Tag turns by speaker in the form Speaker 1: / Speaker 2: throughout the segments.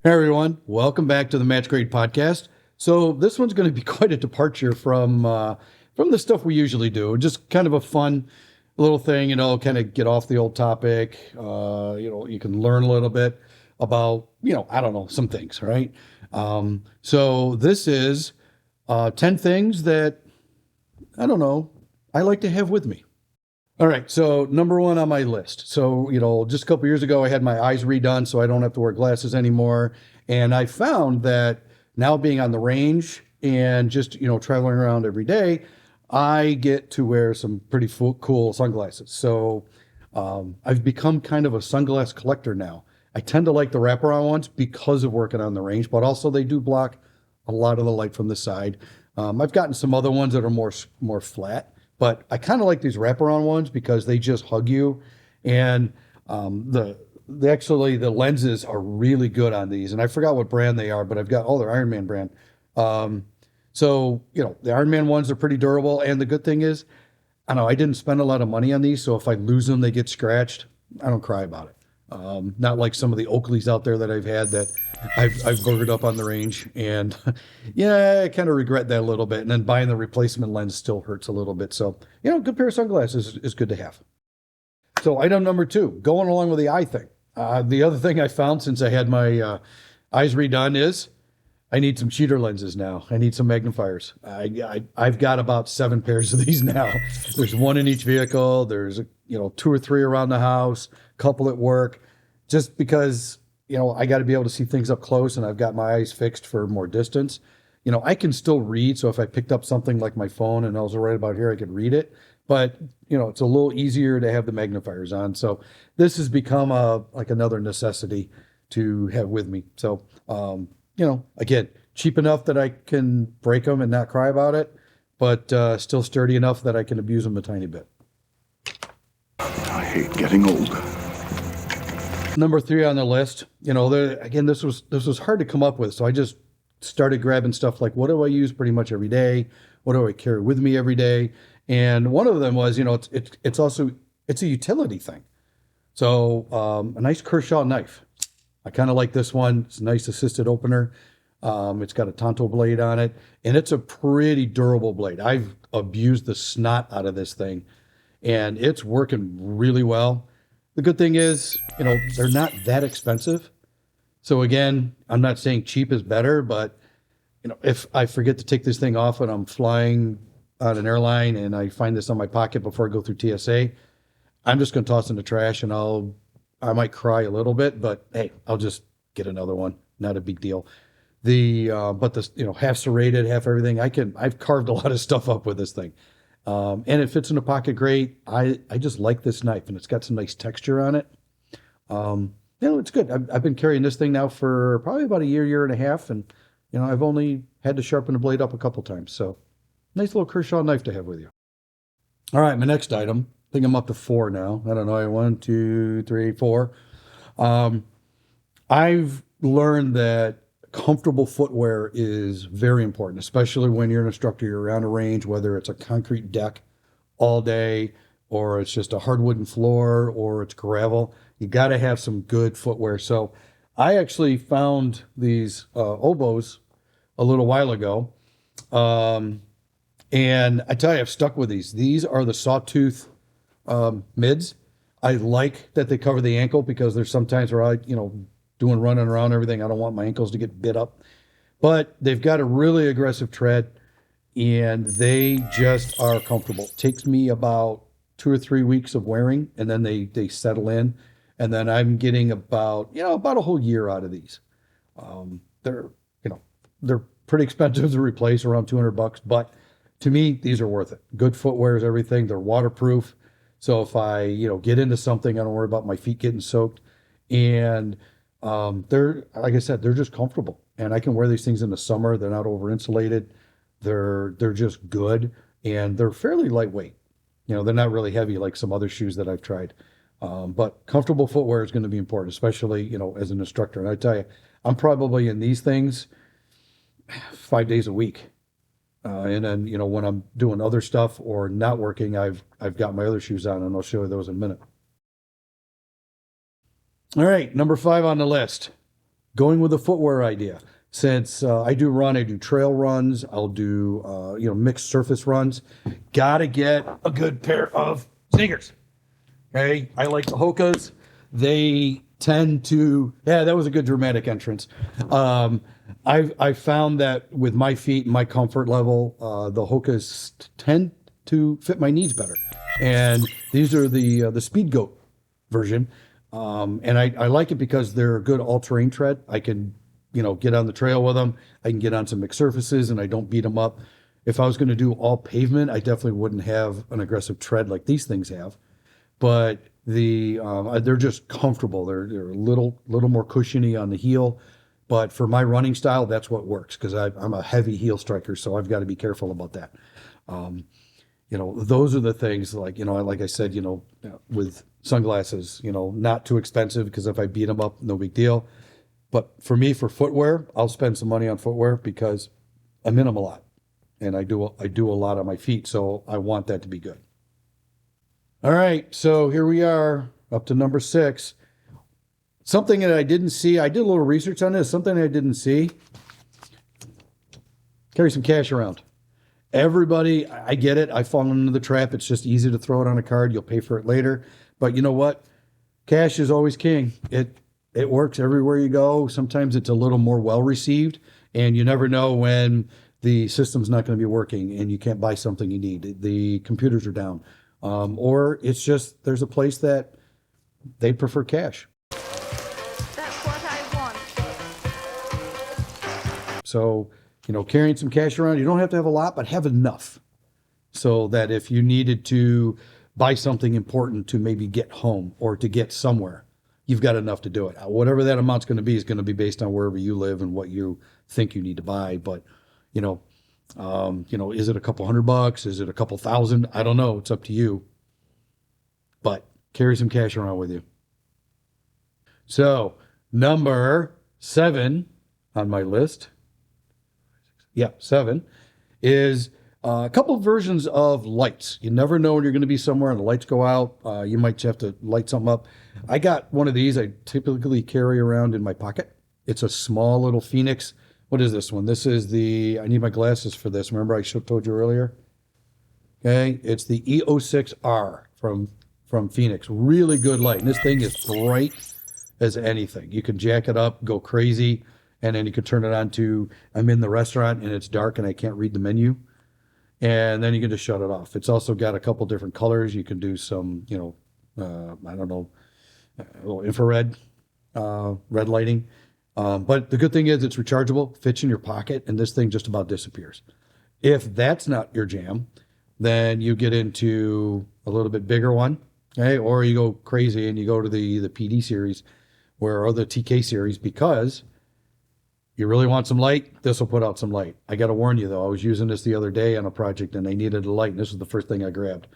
Speaker 1: Hey everyone, welcome back to the Match Grade Podcast. So this one's going to be quite a departure from the stuff we usually do. Just kind of a fun little thing, kind of get off the old topic. You can learn a little bit about, I don't know, some things, right? So this is 10 things that, I don't know, I like to have with me. All right, so number one on my list. So, just a couple years ago, I had my eyes redone, so I don't have to wear glasses anymore. And I found that now being on the range and just, traveling around every day, I get to wear some pretty cool sunglasses. So I've become kind of a sunglass collector now. I tend to like the wraparound ones because of working on the range, but also they do block a lot of the light from the side. I've gotten some other ones that are more flat. But I kind of like these wraparound ones because they just hug you, and the lenses are really good on these. And I forgot what brand they are, but I've got they're Iron Man brand. The Iron Man ones are pretty durable, and the good thing is, I don't know, I didn't spend a lot of money on these, so if I lose them, they get scratched. I don't cry about it. Not like some of the Oakleys out there that I've had that I've burgered up on the range, and yeah, I kind of regret that a little bit. And then buying the replacement lens still hurts a little bit. So, good pair of sunglasses is good to have. So item number two, going along with the eye thing. The other thing I found since I had my eyes redone is I need some cheater lenses now. I need some magnifiers. I've got about 7 pairs of these now. There's one in each vehicle. There's 2 or 3 around the house, couple at work, just because I got to be able to see things up close, and I've got my eyes fixed for more distance. I can still read, so if I picked up something like my phone and I was right about here, I could read it. But it's a little easier to have the magnifiers on. So this has become another necessity to have with me. So again, cheap enough that I can break them and not cry about it, but still sturdy enough that I can abuse them a tiny bit.
Speaker 2: I hate getting old.
Speaker 1: Number 3 on the list, again, this was hard to come up with, so I just started grabbing stuff like, what do I use pretty much every day? What do I carry with me every day? And one of them was, it's a utility thing. So a nice Kershaw knife. I kind of like this one. It's a nice assisted opener. It's got a Tonto blade on it, and it's a pretty durable blade. I've abused the snot out of this thing, and it's working really well. The good thing is, they're not that expensive. So again, I'm not saying cheap is better, but if I forget to take this thing off and I'm flying on an airline and I find this on my pocket before I go through TSA, I'm just going to toss it in the trash, and I might cry a little bit, but hey, I'll just get another one. Not a big deal. But the half serrated, half everything. I've carved a lot of stuff up with this thing. And it fits in a pocket great. I just like this knife, and it's got some nice texture on it. It's good. I've been carrying this thing now for probably about a year and a half, and I've only had to sharpen the blade up a couple times. So nice little Kershaw knife to have with you. All right, my next item. I think I'm up to 4 now. I don't know. 1, 2, 3, 4. I've learned that comfortable footwear is very important, especially when you're an instructor, you're around a range, whether it's a concrete deck all day, or it's just a hard wooden floor, or it's gravel. You got to have some good footwear. So I actually found these oboes a little while ago. And I tell you, I've stuck with these. These are the sawtooth mids. I like that they cover the ankle because there's sometimes where doing running around everything, I don't want my ankles to get bit up. But they've got a really aggressive tread, and they just are comfortable. It takes me about 2 or 3 weeks of wearing, and then they settle in. And then I'm getting about a whole year out of these. They're they're pretty expensive to replace, around $200, but to me, these are worth it. Good footwear is everything. They're waterproof. So if I, get into something, I don't worry about my feet getting soaked. And they're, like I said, they're just comfortable. And I can wear these things in the summer. They're not over insulated. They're just good. And they're fairly lightweight. They're not really heavy like some other shoes that I've tried. But comfortable footwear is going to be important, especially, as an instructor. And I tell you, I'm probably in these things 5 days a week. And then, when I'm doing other stuff or not working, I've got my other shoes on, and I'll show you those in a minute. All right, number 5 on the list. Going with the footwear idea. Since I do run, I do trail runs, I'll do mixed surface runs. Gotta get a good pair of sneakers. Okay, I like the Hokas. They tend to, yeah, that was a good dramatic entrance. I found that with my feet and my comfort level, the Hokas tend to fit my needs better. And these are the Speed Goat version. And I like it because they're a good all-terrain tread. I can, get on the trail with them. I can get on some mixed surfaces and I don't beat them up. If I was going to do all pavement, I definitely wouldn't have an aggressive tread like these things have. But they're just comfortable. They're a little more cushiony on the heel. But for my running style, that's what works because I'm a heavy heel striker, so I've got to be careful about that. Those are the things like I said, with sunglasses, not too expensive because if I beat them up, no big deal. But for me, for footwear, I'll spend some money on footwear because I'm in them a lot and I do a lot on my feet. So I want that to be good. All right. So here we are up to number 6. Something that I didn't see. I did a little research on this. Something I didn't see. Carry some cash around. Everybody, I get it. I fall into the trap. It's just easy to throw it on a card. You'll pay for it later. But you know what? Cash is always king. It works everywhere you go. Sometimes it's a little more well received, and you never know when the system's not going to be working and you can't buy something you need. The computers are down, or it's just there's a place that they prefer cash.
Speaker 3: That's what I want.
Speaker 1: So, carrying some cash around, you don't have to have a lot, but have enough so that if you needed to buy something important to maybe get home or to get somewhere, you've got enough to do it. Whatever that amount's going to be is going to be based on wherever you live and what you think you need to buy. But, is it a couple $100? Is it a couple thousand? I don't know. It's up to you. But carry some cash around with you. So, number 7 on my list. Yeah, 7 is a couple of versions of lights. You never know when you're going to be somewhere and the lights go out. You might have to light something up. I got one of these I typically carry around in my pocket. It's a small little Phoenix. What is this one? This is I need my glasses for this. Remember I told you earlier? Okay, it's the E06R from Phoenix. Really good light. And this thing is bright as anything. You can jack it up, go crazy, and then you can turn it on to, I'm in the restaurant and it's dark and I can't read the menu. And then you can just shut it off. It's also got a couple different colors. You can do some, I don't know, a little infrared, red lighting. But the good thing is it's rechargeable, fits in your pocket, and this thing just about disappears. If that's not your jam, then you get into a little bit bigger one, okay? Or you go crazy and you go to the PD series or the TK series because you really want some light, this will put out some light. I got to warn you, though, I was using this the other day on a project and they needed a light, and this was the first thing I grabbed.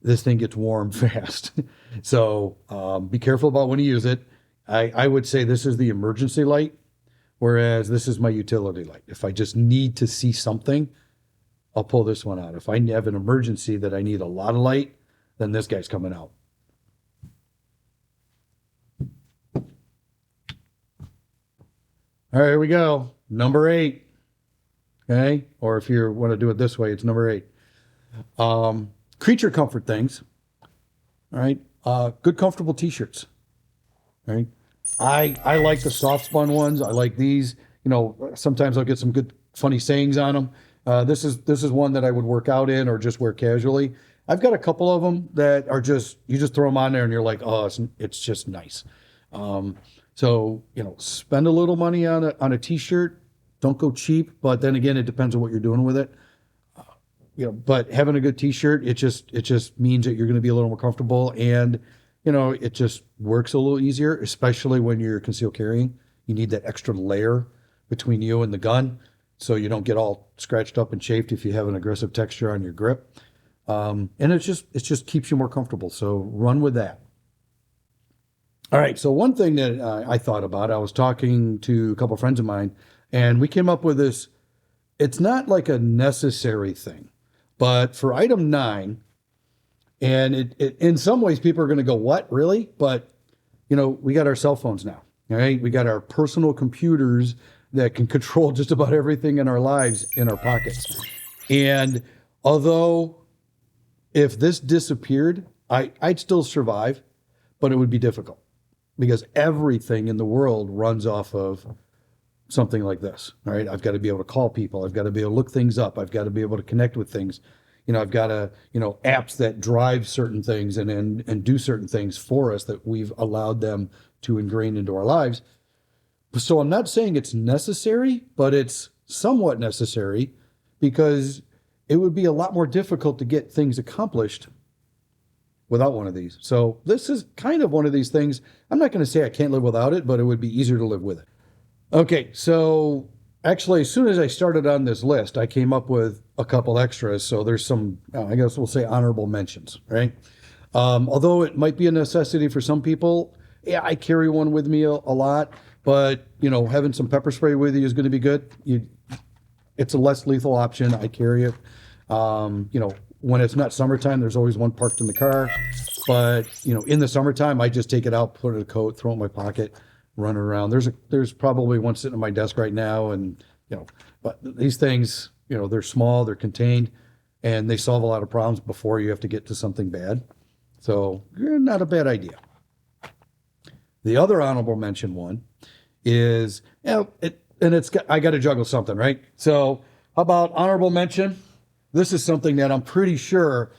Speaker 1: This thing gets warm fast. So be careful about when you use it. I would say this is the emergency light, whereas this is my utility light. If I just need to see something, I'll pull this one out. If I have an emergency that I need a lot of light, then this guy's coming out. All right, here we go. Number 8. Okay. Or if you want to do it this way, it's number 8. Creature comfort things. All right. Good, comfortable t-shirts. All right. I like the soft spun ones. I like these. Sometimes I'll get some good, funny sayings on them. This is one that I would work out in or just wear casually. I've got a couple of them that are just, you just throw them on there and you're like, oh, it's just nice. So, spend a little money on a t-shirt. Don't go cheap, but then again, it depends on what you're doing with it. But having a good t-shirt, it just means that you're going to be a little more comfortable, and it just works a little easier, especially when you're concealed carrying. You need that extra layer between you and the gun, so you don't get all scratched up and chafed if you have an aggressive texture on your grip. And it just keeps you more comfortable. So run with that. All right. So one thing that I thought about, I was talking to a couple of friends of mine, and we came up with this. It's not like a necessary thing, but for item 9, and it in some ways people are going to go, what, really? But we got our cell phones now. All right. We got our personal computers that can control just about everything in our lives in our pockets. And although if this disappeared, I'd still survive, but it would be difficult because everything in the world runs off of something like this. All right. I've got to be able to call people. I've got to be able to look things up. I've got to be able to connect with things. I've got to, apps that drive certain things and do certain things for us that we've allowed them to ingrain into our lives. So I'm not saying it's necessary, but it's somewhat necessary because it would be a lot more difficult to get things accomplished without one of these. So this is kind of one of these things. I'm not going to say I can't live without it, but it would be easier to live with it. Okay, so actually, as soon as I started on this list, I came up with a couple extras. So there's some, I guess we'll say honorable mentions, right? Although it might be a necessity for some people, yeah, I carry one with me a lot. But, having some pepper spray with you is going to be good. It's a less lethal option. I carry it. When it's not summertime, there's always one parked in the car. But, in the summertime, I just take it out, put it in a coat, throw it in my pocket, run around. There's probably one sitting on my desk right now. And, but these things, they're small, they're contained, and they solve a lot of problems before you have to get to something bad. So, not a bad idea. The other honorable mention one is, I got to juggle something, right? So how about honorable mention? This is something that I'm pretty sure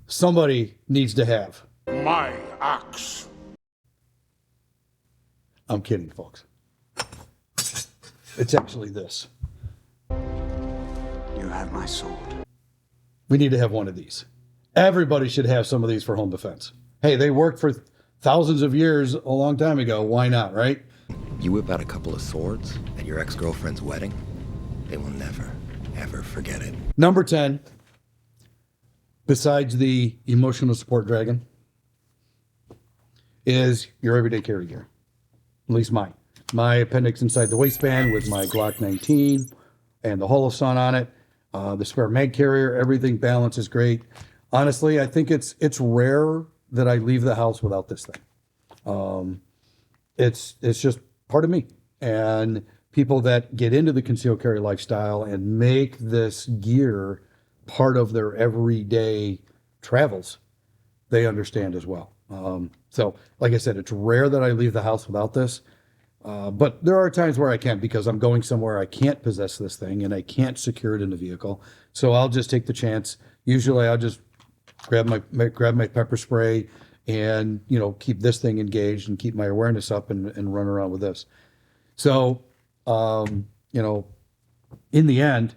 Speaker 1: somebody needs to have.
Speaker 2: My axe.
Speaker 1: I'm kidding, folks. It's actually this.
Speaker 2: You have my sword.
Speaker 1: We need to have one of these. Everybody should have some of these for home defense. Hey, they worked for thousands of years a long time ago. Why not, right?
Speaker 4: You whip out a couple of swords at your ex-girlfriend's wedding, they will never, ever forget it.
Speaker 1: Number 10, besides the emotional support dragon, is your everyday carry gear. At least mine. My appendix inside the waistband with my Glock 19 and the Holosun on it. The spare mag carrier, everything balance is great. Honestly, I think it's rare that I leave the house without this thing. It's just part of me. And people that get into the concealed carry lifestyle and make this gear part of their everyday travels, they understand as well. So like I said, it's rare that I leave the house without this. But there are times where I can't because I'm going somewhere I can't possess this thing and I can't secure it in the vehicle. So I'll just take the chance. Usually I'll just grab my pepper spray and, keep this thing engaged and keep my awareness up and run around with this. So, in the end,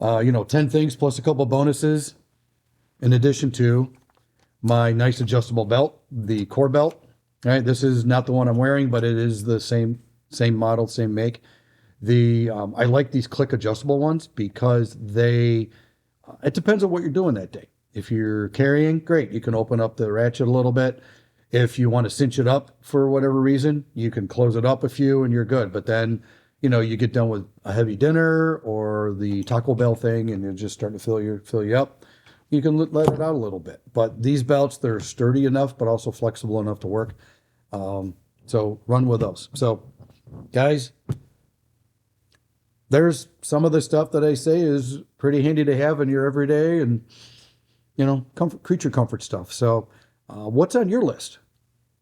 Speaker 1: 10 things plus a couple bonuses in addition to my nice adjustable belt, the core belt. All right, this is not the one I'm wearing, but it is the same model, same make. I like these click adjustable ones because it depends on what you're doing that day. If you're carrying, great, you can open up the ratchet a little bit. If you want to cinch it up for whatever reason, you can close it up a few and you're good. But then, you get done with a heavy dinner or the Taco Bell thing and you're just starting to fill you up. You can let it out a little bit. But these belts, they're sturdy enough, but also flexible enough to work. So run with those. So, guys, there's some of the stuff that I say is pretty handy to have in your everyday and, creature comfort stuff. So what's on your list?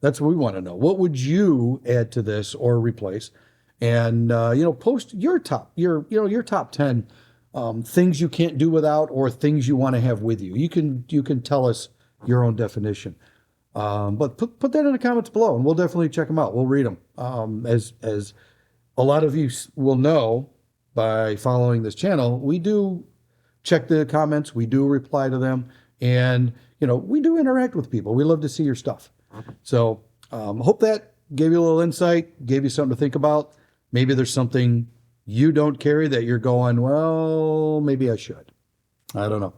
Speaker 1: That's what we want to know. What would you add to this or replace? And, post your top 10 things you can't do without or things you want to have with you. You can tell us your own definition. But put that in the comments below and we'll definitely check them out. We'll read them. As a lot of you will know by following this channel, we do check the comments. We do reply to them. And, we do interact with people. We love to see your stuff. So hope that gave you a little insight, gave you something to think about. Maybe there's something you don't carry that you're going, well, maybe I should. I don't know.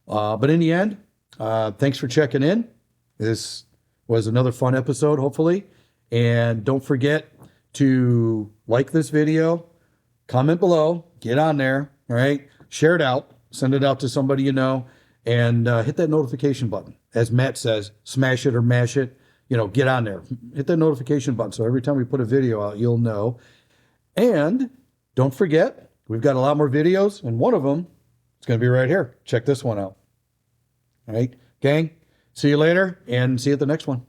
Speaker 1: But in the end, thanks for checking in. This was another fun episode, hopefully. And don't forget to like this video, comment below, get on there, all right? Share it out, send it out to somebody you know, and hit that notification button. As Matt says, smash it or mash it. get on there. Hit the notification button so every time we put a video out, you'll know. And don't forget, we've got a lot more videos, and one of them is going to be right here. Check this one out. All right, gang, see you later, and see you at the next one.